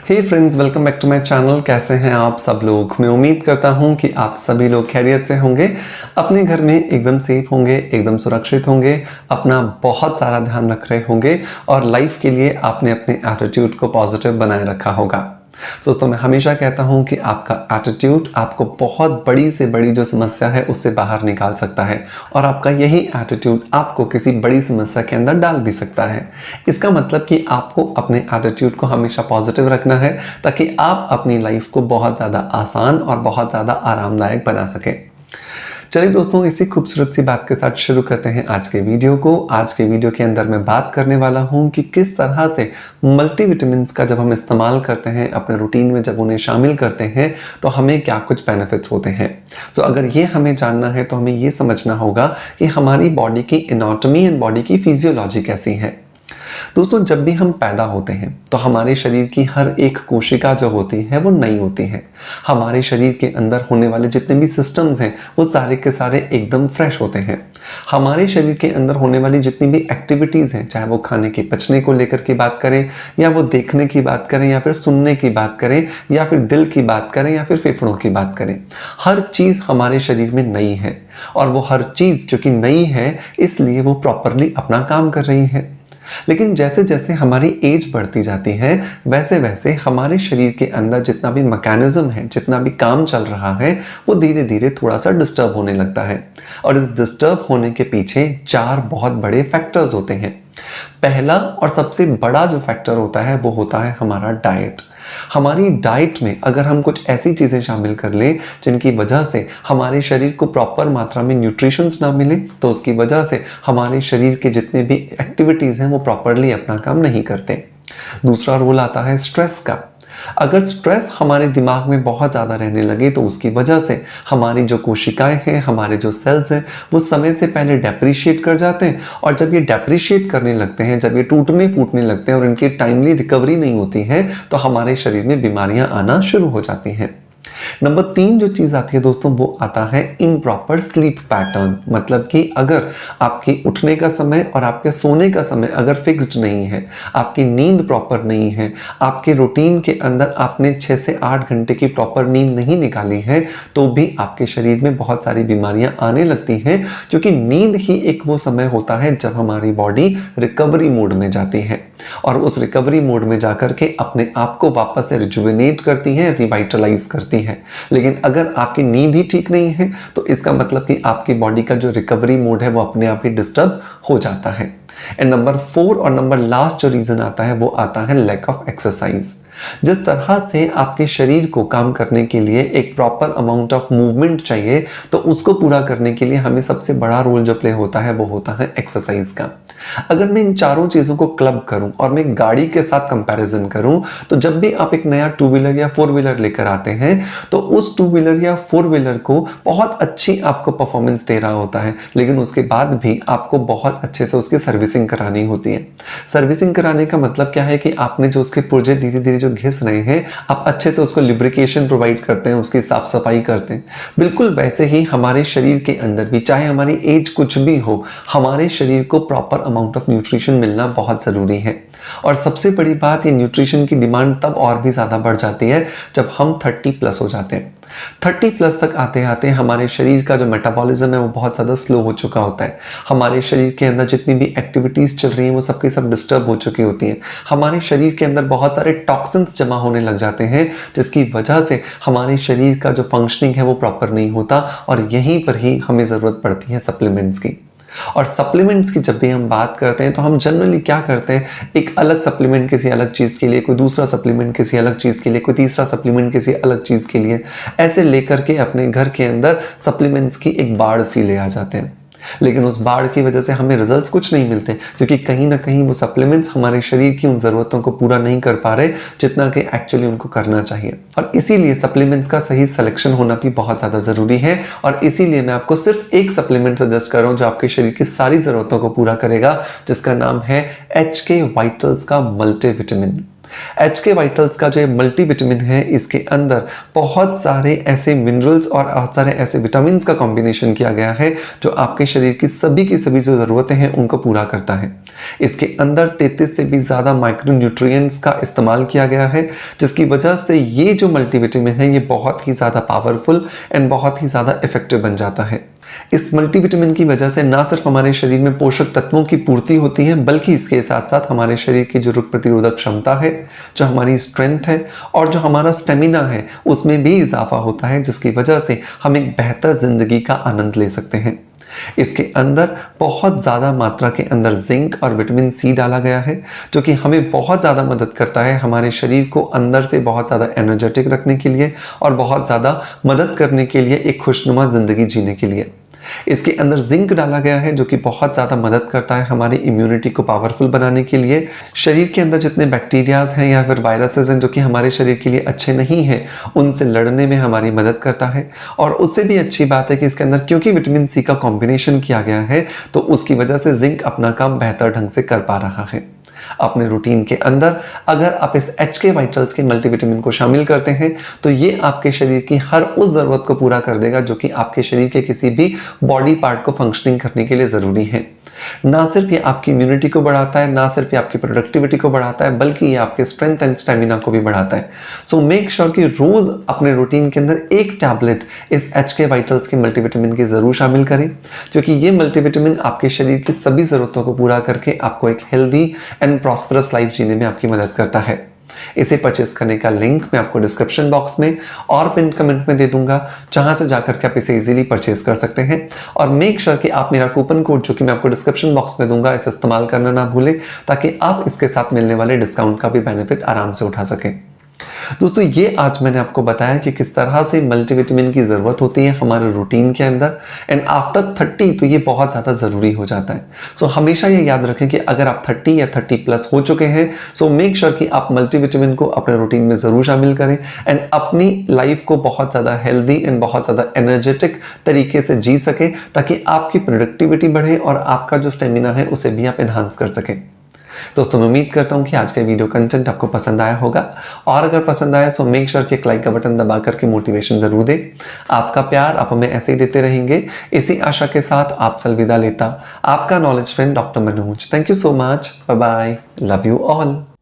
Hey friends, welcome back to my channel. कैसे हैं आप सब लोग? मैं उम्मीद करता हूं कि आप सभी लोग खैरियत से होंगे, अपने घर में एकदम सेफ होंगे, एकदम सुरक्षित होंगे, अपना बहुत सारा ध्यान रख रहे होंगे और लाइफ के लिए आपने अपने एटीट्यूड को पॉजिटिव बनाए रखा होगा। दोस्तों, मैं हमेशा कहता हूं कि आपका एटीट्यूड आपको बहुत बड़ी से बड़ी जो समस्या है उससे बाहर निकाल सकता है और आपका यही एटीट्यूड आपको किसी बड़ी समस्या के अंदर डाल भी सकता है। इसका मतलब कि आपको अपने एटीट्यूड को हमेशा पॉजिटिव रखना है ताकि आप अपनी लाइफ को बहुत ज़्यादा आसान और बहुत ज़्यादा आरामदायक बना सकें। चलिए दोस्तों, इसी खूबसूरत सी बात के साथ शुरू करते हैं आज के वीडियो को। आज के वीडियो के अंदर मैं बात करने वाला हूं कि किस तरह से मल्टीविटामिन्स का जब हम इस्तेमाल करते हैं अपने रूटीन में, जब उन्हें शामिल करते हैं तो हमें क्या कुछ बेनिफिट्स होते हैं। तो अगर ये हमें जानना है तो हमें ये समझना होगा कि हमारी बॉडी की एनाटॉमी एंड बॉडी की फिजियोलॉजी कैसी है। दोस्तों, जब भी हम पैदा होते हैं तो हमारे शरीर की हर एक कोशिका जो होती है वो नई होती है। हमारे शरीर के अंदर होने वाले जितने भी सिस्टम्स हैं वो सारे के सारे एकदम फ्रेश होते हैं। हमारे शरीर के अंदर होने वाली जितनी भी एक्टिविटीज़ हैं, चाहे वो खाने के पचने को लेकर की बात करें या वो देखने की बात करें या फिर सुनने की बात करें या फिर दिल की बात करें या फिर फेफड़ों की बात करें, हर चीज़ हमारे शरीर में नई है। और वो हर चीज़ क्योंकि नई है इसलिए वो प्रॉपरली अपना काम कर रही है। लेकिन जैसे जैसे हमारी एज बढ़ती जाती है वैसे वैसे हमारे शरीर के अंदर जितना भी मैकेनिज्म है, जितना भी काम चल रहा है वो धीरे धीरे थोड़ा सा डिस्टर्ब होने लगता है। और इस डिस्टर्ब होने के पीछे 4 बहुत बड़े फैक्टर्स होते हैं। पहला और सबसे बड़ा जो फैक्टर होता है वो होता है हमारा डाइट। हमारी डाइट में अगर हम कुछ ऐसी चीज़ें शामिल कर लें जिनकी वजह से हमारे शरीर को प्रॉपर मात्रा में न्यूट्रिशंस ना मिले तो उसकी वजह से हमारे शरीर के जितने भी एक्टिविटीज़ हैं वो प्रॉपरली अपना काम नहीं करते। दूसरा रोल आता है स्ट्रेस का। अगर स्ट्रेस हमारे दिमाग में बहुत ज़्यादा रहने लगे तो उसकी वजह से हमारी जो कोशिकाएं हैं, हमारे जो सेल्स हैं वो समय से पहले डेप्रिशिएट कर जाते हैं। और जब ये डेप्रिशिएट करने लगते हैं, जब ये टूटने फूटने लगते हैं और इनकी टाइमली रिकवरी नहीं होती है तो हमारे शरीर में बीमारियां आना शुरू हो जाती हैं। नंबर 3 जो चीज़ आती है दोस्तों वो आता है इम्प्रॉपर स्लीप पैटर्न। मतलब कि अगर आपकी उठने का समय और आपके सोने का समय अगर फिक्स्ड नहीं है, आपकी नींद प्रॉपर नहीं है, आपके रूटीन के अंदर आपने 6 से 8 घंटे की प्रॉपर नींद नहीं निकाली है तो भी आपके शरीर में बहुत सारी बीमारियां आने लगती हैं। क्योंकि नींद ही एक वो समय होता है जब हमारी बॉडी रिकवरी मोड में जाती है और उस रिकवरी मोड में जाकर के अपने आप को वापस से रिजुविनेट करती है, रिवाइटलाइज करती है। लेकिन अगर आपकी नींद ही ठीक नहीं है तो इसका मतलब कि आपकी बॉडी का जो रिकवरी मोड है वो अपने आप ही डिस्टर्ब हो जाता है। एंड नंबर 4 और नंबर लास्ट जो रीजन आता है वो आता है लैक ऑफ एक्सरसाइज। जिस तरह से आपके शरीर को काम करने के लिए एक प्रॉपर अमाउंट ऑफ मूवमेंट चाहिए तो उसको पूरा करने के लिए हमें सबसे बड़ा रोल जो प्ले होता है वो होता है एक्सरसाइज का। अगर मैं इन चारों चीज़ों को क्लब करूं और मैं गाड़ी के साथ कंपैरिजन करूं तो जब भी आप एक नया 2 व्हीलर या 4 व्हीलर लेकर आते हैं तो उस 2 व्हीलर या 4 व्हीलर को बहुत अच्छी आपको परफॉर्मेंस दे रहा होता है, लेकिन उसके बाद भी आपको बहुत अच्छे से उसकी सर्विसिंग करानी होती है। सर्विसिंग कराने का मतलब क्या है कि आपने जो उसके पुर्जे धीरे धीरे जो घिस रहे हैं आप अच्छे से उसको लिब्रिकेशन प्रोवाइड करते हैं, उसकी साफ सफाई करते हैं। बिल्कुल वैसे ही हमारे शरीर के अंदर भी, चाहे हमारी एज कुछ भी हो, हमारे शरीर को प्रॉपर अमाउंट ऑफ न्यूट्रिशन मिलना बहुत ज़रूरी है। और सबसे बड़ी बात, ये न्यूट्रिशन की डिमांड तब और भी ज़्यादा बढ़ जाती है जब हम 30+ हो जाते हैं। 30+ तक आते आते हमारे शरीर का जो मेटाबॉलिज्म है वो बहुत ज़्यादा स्लो हो चुका होता है। हमारे शरीर के अंदर जितनी भी एक्टिविटीज़ चल रही हैं वो सबकी सब डिस्टर्ब हो चुकी होती हैं। हमारे शरीर के अंदर बहुत सारे टॉक्सिन्स जमा होने लग जाते हैं जिसकी वजह से हमारे शरीर का जो फंक्शनिंग है वो प्रॉपर नहीं होता और यहीं पर ही हमें ज़रूरत पड़ती है सप्लीमेंट्स की। और सप्लीमेंट्स की जब भी हम बात करते हैं तो हम जनरली क्या करते हैं, एक अलग सप्लीमेंट किसी अलग चीज़ के लिए, कोई दूसरा सप्लीमेंट किसी अलग चीज़ के लिए, कोई तीसरा सप्लीमेंट किसी अलग चीज़ के लिए, ऐसे लेकर के अपने घर के अंदर सप्लीमेंट्स की एक बाढ़ सी ले आ जाते हैं। लेकिन उस बाढ़ की वजह से हमें रिजल्ट्स कुछ नहीं मिलते क्योंकि कहीं ना कहीं वो सप्लीमेंट्स हमारे शरीर की उन ज़रूरतों को पूरा नहीं कर पा रहे जितना कि एक्चुअली उनको करना चाहिए। और इसीलिए सप्लीमेंट्स का सही सिलेक्शन होना भी बहुत ज़्यादा ज़रूरी है। और इसीलिए मैं आपको सिर्फ एक सप्लीमेंट सजेस्ट कर रहा हूँ जो आपके शरीर की सारी ज़रूरतों को पूरा करेगा, जिसका नाम है HK वाइटल्स का मल्टीविटामिन। HK वाइटल्स का जो ये मल्टीविटामिन है, इसके अंदर बहुत सारे ऐसे मिनरल्स और बहुत सारे ऐसे विटामिन्स का कॉम्बिनेशन किया गया है जो आपके शरीर की सभी जो ज़रूरतें हैं उनको पूरा करता है। इसके अंदर 33 से भी ज़्यादा माइक्रो न्यूट्रिएंट्स का इस्तेमाल किया गया है, जिसकी वजह से ये जो मल्टीविटामिन है ये बहुत ही ज़्यादा पावरफुल एंड बहुत ही ज़्यादा इफेक्टिव बन जाता है। इस मल्टीविटामिन की वजह से ना सिर्फ हमारे शरीर में पोषक तत्वों की पूर्ति होती है, बल्कि इसके साथ साथ हमारे शरीर की जो रोग प्रतिरोधक क्षमता है, जो हमारी स्ट्रेंथ है और जो हमारा स्टेमिना है, उसमें भी इजाफा होता है, जिसकी वजह से हम एक बेहतर जिंदगी का आनंद ले सकते हैं। इसके अंदर बहुत ज़्यादा मात्रा के अंदर जिंक और विटामिन सी डाला गया है, जो कि हमें बहुत ज़्यादा मदद करता है हमारे शरीर को अंदर से बहुत ज़्यादा एनर्जेटिक रखने के लिए और बहुत ज़्यादा मदद करने के लिए एक खुशनुमा ज़िंदगी जीने के लिए। इसके अंदर जिंक डाला गया है जो कि बहुत ज़्यादा मदद करता है हमारी इम्यूनिटी को पावरफुल बनाने के लिए। शरीर के अंदर जितने बैक्टीरियाज हैं या फिर वायरसेस हैं जो कि हमारे शरीर के लिए अच्छे नहीं हैं, उनसे लड़ने में हमारी मदद करता है। और उससे भी अच्छी बात है कि इसके अंदर क्योंकि विटामिन सी का कॉम्बिनेशन किया गया है, तो उसकी वजह से जिंक अपना काम बेहतर ढंग से कर पा रहा है। अपने रूटीन के अंदर अगर आप इस HK वाइटल्स के मल्टीविटामिन को शामिल करते हैं तो ये आपके शरीर की हर उस ज़रूरत को पूरा कर देगा जो कि आपके शरीर के किसी भी बॉडी पार्ट को फंक्शनिंग करने के लिए ज़रूरी है। ना सिर्फ ये आपकी इम्यूनिटी को बढ़ाता है, ना सिर्फ ये आपकी प्रोडक्टिविटी को बढ़ाता है, बल्कि ये आपके स्ट्रेंथ एंड स्टेमिना को भी बढ़ाता है। सो मेक श्योर कि रोज़ अपने रूटीन के अंदर एक टैबलेट इस HK वाइटल्स के मल्टीविटामिन की ज़रूर शामिल करें, क्योंकि ये मल्टीविटामिन आपके शरीर की सभी ज़रूरतों को पूरा करके आपको एक हेल्दी एंड प्रॉस्परस लाइफ जीने में आपकी मदद करता है। इसे परचेस करने का लिंक मैं आपको डिस्क्रिप्शन बॉक्स में और पिन कमेंट में दे दूंगा, जहां से जाकर के आप इसे इजीली परचेस कर सकते हैं। और मेक श्योर कि आप मेरा कूपन कोड जो कि मैं आपको डिस्क्रिप्शन बॉक्स में दूंगा, इसे इस्तेमाल करना ना भूलें, ताकि आप इसके साथ मिलने वाले डिस्काउंट का भी बेनिफिट आराम से उठा सकें। दोस्तों, ये आज मैंने आपको बताया कि किस तरह से मल्टीविटामिन की ज़रूरत होती है हमारे रूटीन के अंदर, एंड आफ्टर 30 तो ये बहुत ज़्यादा ज़रूरी हो जाता है। सो हमेशा ये याद रखें कि अगर आप 30 या 30 प्लस हो चुके हैं, सो मेक श्योर कि आप मल्टीविटामिन को अपने रूटीन में ज़रूर शामिल करें एंड अपनी लाइफ को बहुत ज़्यादा हेल्दी एंड बहुत ज़्यादा एनर्जेटिक तरीके से जी सकें, ताकि आपकी प्रोडक्टिविटी बढ़े और आपका जो स्टेमिना है उसे भी आप एनहांस कर सकें। दोस्तों, मैं उम्मीद करता हूं कि आज का वीडियो कंटेंट आपको पसंद आया होगा, और अगर पसंद आया सो मेक श्योर कि एक लाइक का बटन दबा करके मोटिवेशन जरूर दें। आपका प्यार आप हमें ऐसे ही देते रहेंगे, इसी आशा के साथ आपसे अलविदा लेता आपका knowledge friend doctor Manoj. Thank you so much, bye bye, love you all.